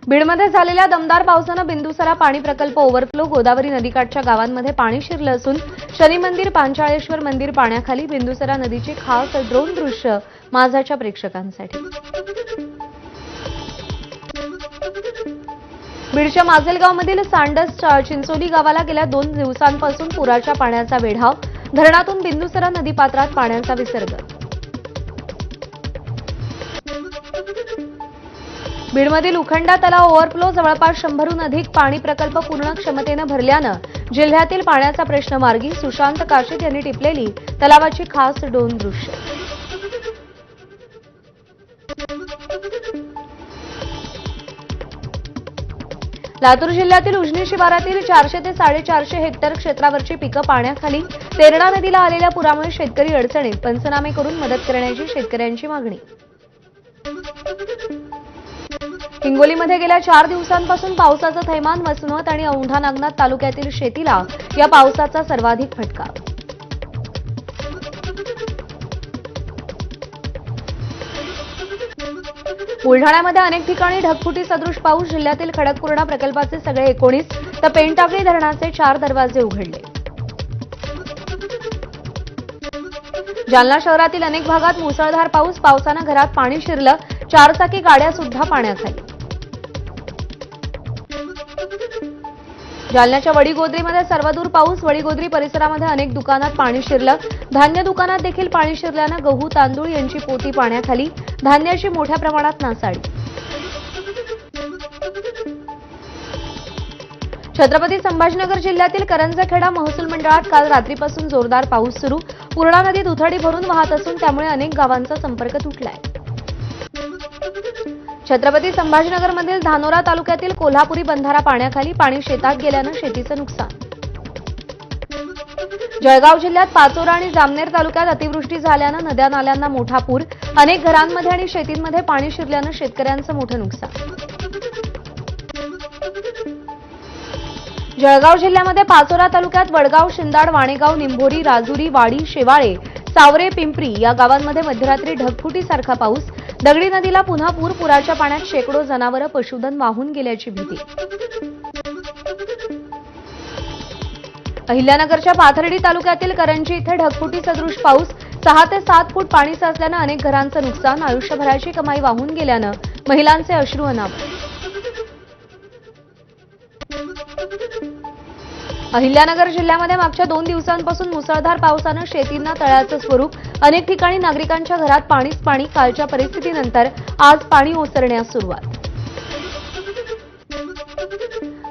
बीडमध्ये झालेल्या दमदार पावसानं बिंदुसरा पाणी प्रकल्प ओव्हरफ्लो, गोदावरी नदीकाठच्या गावांमध्ये पाणी शिरलं असून शनी मंदिर, पांचाळेश्वर मंदिर पाण्याखाली, बिंदुसरा नदीची खास ड्रोन दृश्य माझाच्या प्रेक्षकांसाठी। बीडच्या माजलगावमधील सांडस चिंचोली गावाला गेल्या 2 दिवसांपासून पुराच्या पाण्याचा वेढा, धरणातून बिंदुसरा नदीपात्रात पाण्याचा विसर्ग। बीडमधील उखंडा तलाव ओव्हरफ्लो, जवळपास 100हून अधिक पाणी प्रकल्प पूर्ण क्षमतेनं भरल्यानं जिल्ह्यातील पाण्याचा प्रश्न मार्गी, सुशांत काशीद यांनी टिपलेली तलावाची खास ड्रोन दृश्य। लातूर जिल्ह्यातील उजनी शिवारातील 400 ते 450 हेक्टर क्षेत्रावरची पिकं पाण्याखाली, तेरणा नदीला आलेल्या पुरामुळे शेतकरी अडचणीत, पंचनामे करून मदत करण्याची शेतकऱ्यांची मागणी। हिंगोलीमध्ये गेल्या 4 दिवसांपासून पावसाचं थैमान, वसमत आणि औंढा नागनाथ तालुक्यातील शेतीला या पावसाचा सर्वाधिक फटका। बुलढाण्यामध्ये अनेक ठिकाणी ढगफुटी सदृश पाऊस, जिल्ह्यातील खडकपूर्णा प्रकल्पाचे सगळे 19 तर पेनटाकळी धरणाचे 4 दरवाजे उघडले। जालना शहरातील अनेक भागात मुसळधार पाऊस, पावसानं घरात पाणी शिरलं, 4 चाकी गाड्या सुद्धा पाण्याखाली। जालन्याच्या वडीगोद्रीमध्ये सर्वदूर पाऊस, वडीगोद्री परिसरामध्ये अनेक दुकानात पाणी शिरलं, धान्य दुकानात देखील पाणी शिरल्यानं गहू, तांदूळ यांची पोती पाण्याखाली, धान्याची मोठ्या प्रमाणात नासाडी। छत्रपती संभाजीनगर जिल्ह्यातील करंजखेडा महसूल मंडळात काल रात्रीपासून जोरदार पाऊस सुरू, पूर्णा नदी दुथडी भरून वाहत असून त्यामुळे अनेक गावांचा संपर्क तुटलाय। छत्रपती संभाजीनगरमधील धानोरा तालुक्यातील कोल्हापुरी बंधारा पाण्याखाली, पाणी शेतात गेल्यानं शेतीचं नुकसान। जळगाव जिल्ह्यात पाचोरा आणि जामनेर तालुक्यात अतिवृष्टी झाल्यानं नद्या नाल्यांना मोठा पूर, अनेक घरांमध्ये आणि शेतींमध्ये पाणी शिरल्यानं शेतकऱ्यांचं मोठं नुकसान। जळगाव जिल्ह्यामध्ये पाचोरा तालुक्यात वडगाव, शिंदाड, वाणेगाव, निंभोरी, राजुरी, वाडी, शेवाळे, सावरे, पिंपरी या गावांमध्ये मध्यरात्री ढगफुटीसारखा पाऊस, दगडी नदीला पुन्हा पूर, पुराच्या पाण्यात शेकडो जनावरं, पशुधन वाहून गेल्याची भीती। अहिल्यानगरच्या पाथर्डी तालुक्यातील करंजी इथे ढगफुटी सदृश पाऊस, 6 ते 7 फूट पाणी साचल्यानं अनेक घरांचं नुकसान, आयुष्यभराची कमाई वाहून गेल्यानं महिलांचे अश्रू अनावर। अहिल्यानगर जिल्ह्यामध्ये मागच्या 2 दिवसांपासून मुसळधार पावसानं शेतींना तळ्याचं स्वरूप, अनेक ठिकाणी नागरिकांच्या घरात पाणीच पाणी, कालच्या परिस्थितीनंतर आज पाणी ओसरण्यास सुरुवात।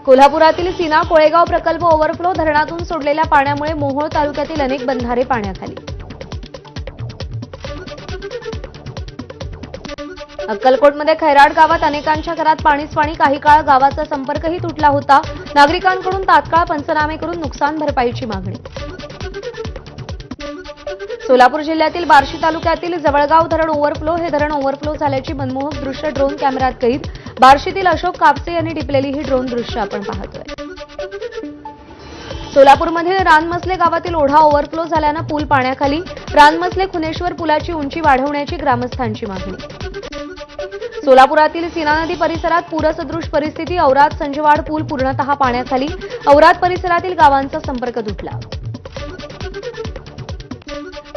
कोल्हापुरातील सीना कोळेगाव प्रकल्प ओव्हरफ्लो, धरणातून सोडलेल्या पाण्यामुळे मोहोळ तालुक्यातील अनेक बंधारे पाण्याखाली। अक्कलकोटमध्ये खैराड गावात अनेकांच्या घरात पाणीच पाणी, काही काळ गावाचा संपर्कही तुटला होता, नागरिकांकडून तात्काळ पंचनामे करून नुकसान भरपाईची मागणी। सोलापूर जिल्ह्यातील बार्शी तालुक्यातील जवळगाव धरण ओव्हरफ्लो, हे धरण ओव्हरफ्लो झाल्याची मनमोहक दृश्य ड्रोन कॅमेऱ्यात कैद, बार्शीतील अशोक कापसे यांनी टिपलेली ही ड्रोन दृश्य आपण पाहतोय। सोलापूरमधील रानमसले गावातील ओढा ओव्हरफ्लो झाल्यानं पूल पाण्याखाली, रानमसले खुनेश्वर पुलाची उंची वाढवण्याची ग्रामस्थांची मागणी। सोलापुरातील सीना नदी परिसरात पूरसदृश परिस्थिती, औराद संजवाड पूल पूर्णतः पाण्याखाली, औराद परिसरातील गावांचा संपर्क तुटला।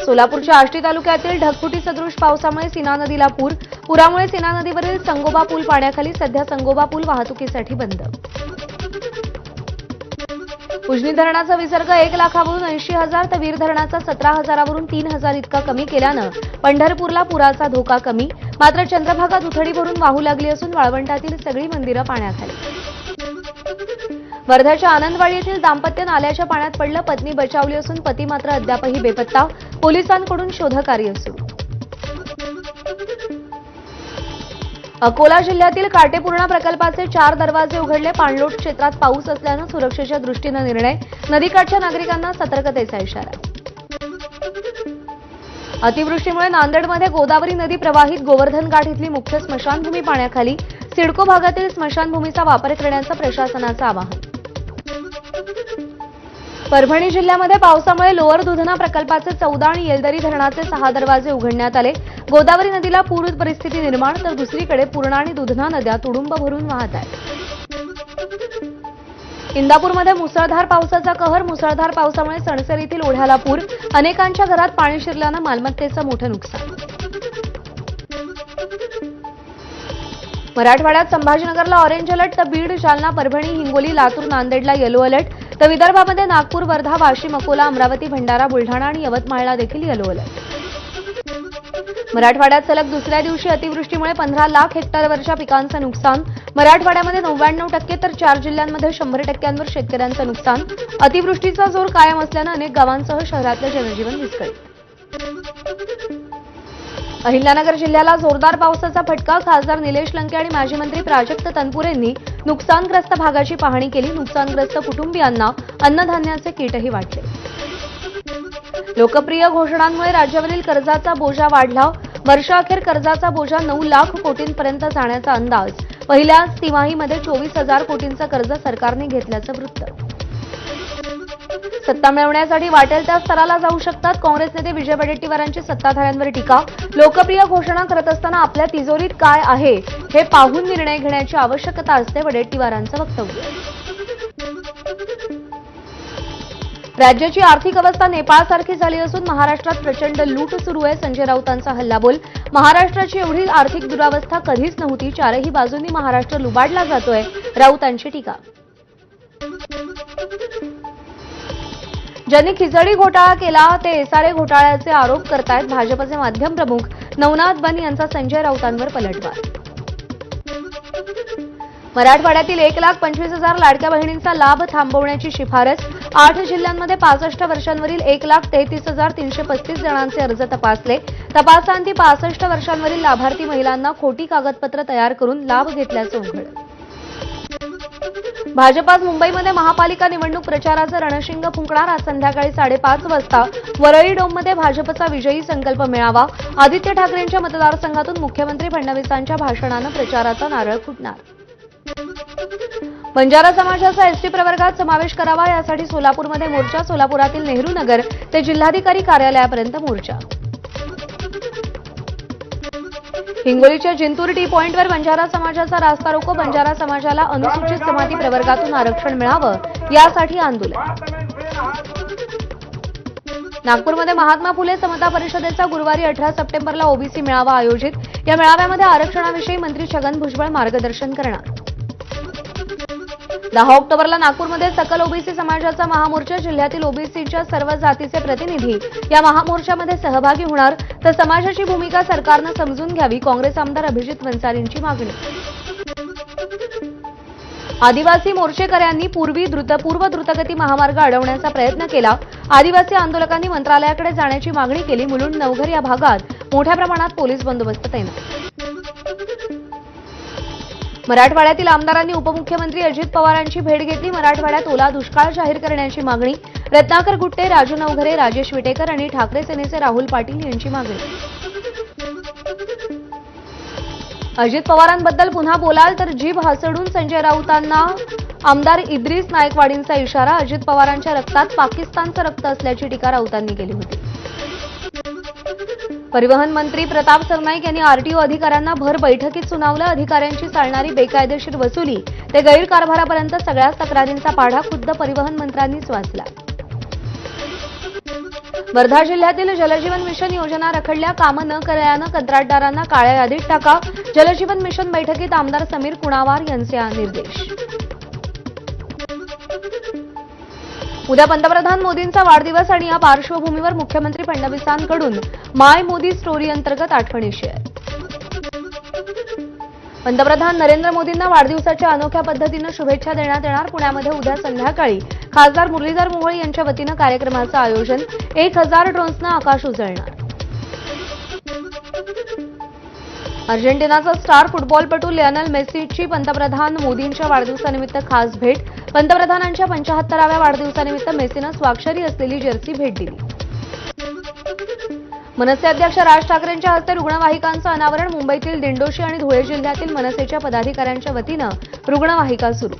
सोलापूरच्या आष्टी तालुक्यातील ढगफुटी सदृश पावसामुळे सीना नदीला पूर, पुरामुळे सीना नदीवरील संगोबा पूल पाण्याखाली, सध्या संगोबा पूल वाहतुकीसाठी बंद। उजनी धरणाचा विसर्ग 1 लाखावरून 80,000 तर वीर धरणाचा 17,000वरून 3,000 इतका कमी केल्यानं पंढरपूरला पुराचा धोका कमी, मात्र चंद्रभागा दुथडी भरून वाहू लागली असून वाळवंटातील सगळी मंदिरं पाण्याखाली। वर्ध्याच्या आनंदवाडी येथील दाम्पत्य नाल्याच्या पाण्यात पडलं, पत्नी बचावली असून पती मात्र अद्यापही बेपत्ता, पोलिसांकडून शोधकार्य सुरू। अकोला जिल्ह्यातील काटेपूर्णा प्रकल्पाचे 4 दरवाजे उघडले, पाणलोट क्षेत्रात पाऊस असल्यानं सुरक्षेच्या दृष्टीनं निर्णय, नदीकाठच्या नागरिकांना सतर्कतेचा इशारा। अतिवृष्टीमुळे नांदेडमध्ये गोदावरी नदी प्रवाहित, गोवर्धन घाट इथली मुख्य स्मशानभूमी पाण्याखाली, सिडको भागातील स्मशानभूमीचा वापर करण्याचं प्रशासनाचं आवाहन। परभणी जिल्ह्यामध्ये पावसामुळे लोअर दुधना प्रकल्पाचे 14 आणि येलदरी धरणाचे 6 दरवाजे उघडण्यात आले. गोदावरी नदीला पूर परिस्थिती निर्माण, तर दुसरीकडे पूर्णा आणि दुधना नद्या तुडुंब भरून वाहत आहेत. इंदापूरमध्ये मुसळधार पावसाचा कहर. मुसळधार पावसामुळे सणसरीतील ओढ्याला पूर. अनेकांच्या घरात पाणी शिरल्यानं मालमत्तेचं मोठं नुकसान. मराठवाड्यात संभाजीनगरला ऑरेंज अलर्ट, तर बीड, जालना, परभणी, हिंगोली, लातूर, नांदेडला येलो अलर्ट, तर विदर्भामध्ये नागपूर, वर्धा, वाशिम, अकोला, अमरावती, भंडारा, बुलढाणा आणि यवतमाळला देखील येलो अलर्ट. मराठवाड्यात सलग दुसऱ्या दिवशी अतिवृष्टीमुळे 15 लाख हेक्टरवरच्या पिकांचं नुकसान. मराठवाड्यामध्ये 99% तर 4 जिल्ह्यांमध्ये 100%वर शेतकऱ्यांचं नुकसान. अतिवृष्टीचा जोर कायम असल्यानं अनेक गावांसह शहरातलं जनजीवन विस्कळीत. अहिल्यानगर जिल्ह्याला जोरदार पावसाचा फटका. खासदार निलेश लंके आणि माजी मंत्री प्राजक्त तनपुरेंनी नुकसानग्रस्त भागाची पाहणी केली. नुकसानग्रस्त कुटुंबियांना अन्नधान्याचे किटही वाटले. लोकप्रिय घोषणांमुळे राज्यावरील कर्जाचा बोजा वाढला. वर्षाअखेर कर्जाचा बोजा 9 लाख कोटींपर्यंत जाण्याचा अंदाज. पहिल्याच तिमाहीमध्ये 24,000 कोटींचं कर्ज सरकारने घेतल्याचं वृत्त. सत्ता मिळवण्यासाठी वाटेल त्या स्तराला जाऊ शकतात. काँग्रेस नेते विजय वडेट्टीवारांची सत्ताधाऱ्यांवर टीका. लोकप्रिय घोषणा करत असताना आपल्या तिजोरीत काय आहे हे पाहून निर्णय घेण्याची आवश्यकता असते, वडेट्टीवारांचं वक्तव्य. राज्याची आर्थिक अवस्था नेपाळसारखी झाली असून महाराष्ट्रात प्रचंड लूट सुरू आहे. संजय राऊतांचा हल्लाबोल. महाराष्ट्राची एवढी आर्थिक दुरावस्था कधीच नव्हती. चारही बाजूंनी महाराष्ट्र लुबाडला जातोय, राऊतांची टीका. ज्यांनी खिचडी घोटाळा केला ते एसआरए घोटाळ्याचे आरोप करतायत. भाजपचे माध्यम प्रमुख नवनाथ बन यांचा संजय राऊतांवर पलटवार. मराठवाड्यातील 1,25,000 लाडक्या बहिणींचा लाभ थांबवण्याची शिफारस. 8 जिल्ह्यांमध्ये 65 वर्षांवरील 1,33,335 जणांचे अर्ज तपासले. तपासांती 65 वर्षांवरील लाभार्थी महिलांना खोटी कागदपत्र तयार करून लाभ घेतल्याचं उघड. भाजप आज मुंबईमध्ये महापालिका निवडणूक प्रचाराचं रणशिंग फुंकणार. आज संध्याकाळी 5:30 वाजता वरळी डोममध्ये भाजपचा विजयी संकल्प मेळावा. आदित्य ठाकरेंच्या मतदारसंघातून मुख्यमंत्री फडणवीसांच्या भाषणानं प्रचाराचा नारळ फुटणार. बंजारा समाजाचा एसटी प्रवर्गात समावेश करावा यासाठी सोलापूरमध्ये मोर्चा. सोलापुरातील नेहरू नगर ते जिल्हाधिकारी कार्यालयापर्यंत मोर्चा. हिंगोलीच्या जिंतूर टी पॉइंटवर बंजारा समाजाचा रास्ता रोको. बंजारा समाजाला अनुसूचित जमाती प्रवर्गातून आरक्षण मिळावं यासाठी आंदोलन. नागपूरमध्ये महात्मा फुले समता परिषदेचा गुरुवारी 18 सप्टेंबरला ओबीसी मेळावा आयोजित. या मेळाव्यामध्ये आरक्षणाविषयी मंत्री छगन भुजबळ मार्गदर्शन करणार. 10 ऑक्टोबरला नागपूरमध्ये सकल ओबीसी समाजाचा महामोर्चा. जिल्ह्यातील ओबीसीच्या सर्व जातीचे प्रतिनिधी या महामोर्चामध्ये सहभागी होणार. तर समाजाची भूमिका सरकारनं समजून घ्यावी, काँग्रेस आमदार अभिजित वंसालींची मागणी. आदिवासी मोर्चेकऱ्यांनी पूर्व द्रुतगती महामार्ग अडवण्याचा प्रयत्न केला. आदिवासी आंदोलकांनी मंत्रालयाकडे जाण्याची मागणी केली. मुलुंड, नवघर या भागात मोठ्या प्रमाणात पोलीस बंदोबस्त तैनात. मराठवाड्यातील आमदारांनी उपमुख्यमंत्री अजित पवारांची भेट घेतली. मराठवाड्यात ओला दुष्काळ जाहीर करण्याची मागणी. रत्नाकर गुट्टे, राजू नवघरे, राजेश विटेकर आणि ठाकरे सेनेचे राहुल पाटील यांची मागणी. अजित पवारांबद्दल पुन्हा बोलाल तर जीभ हसडून संजय राऊतांना आमदार इद्रिस नायकवाडींचा इशारा. अजित पवारांच्या रक्तात पाकिस्तानचं रक्त असल्याची टीका राऊतांनी केली होती. परिवहन मंत्री प्रताप सरनाईक यांनी आरटीओ अधिकाऱ्यांना भर बैठकीत सुनावलं. अधिकाऱ्यांची चालणारी बेकायदेशीर वसुली ते गैरकारभारापर्यंत सगळ्याच तक्रारींचा पाढा खुद्द परिवहन मंत्र्यांनीच वाचला. वर्धा जिल्ह्यातील जलजीवन मिशन योजना रखडल्या. कामं न केल्यानं कंत्राटदारांना काळ्या यादीत टाका. जलजीवन मिशन बैठकीत आमदार समीर कुणावार यांचे निर्देश. उद्या पंतप्रधान मोदींचा वाढदिवस आणि या पार्श्वभूमीवर मुख्यमंत्री फडणवीसांकडून माय मोदी स्टोरी अंतर्गत आठवणी शेअर. पंतप्रधान नरेंद्र मोदींना वाढदिवसाच्या अनोख्या पद्धतीनं शुभेच्छा देण्यात येणार. पुण्यामध्ये उद्या संध्याकाळी खासदार मुरलीधर मोहोळ यांच्या वतीनं कार्यक्रमाचं आयोजन. 1,000 ड्रोन्सनं आकाश उजळणार. अर्जेंटिनाचा स्टार फुटबॉलपटू लिओनेल मेसीची पंतप्रधान मोदींच्या वाढदिवसानिमित्त खास भेट. पंतप्रधानांच्या 75व्या वाढदिवसानिमित्त मेसीनं स्वाक्षरी असलेली जर्सी भेट दिली. मनसे अध्यक्ष राज ठाकरेंच्या हस्ते रुग्णवाहिकांचं अनावरण. मुंबईतील दिंडोशी आणि धुळे जिल्ह्यातील मनसेच्या पदाधिकाऱ्यांच्या वतीनं रुग्णवाहिका सुरू.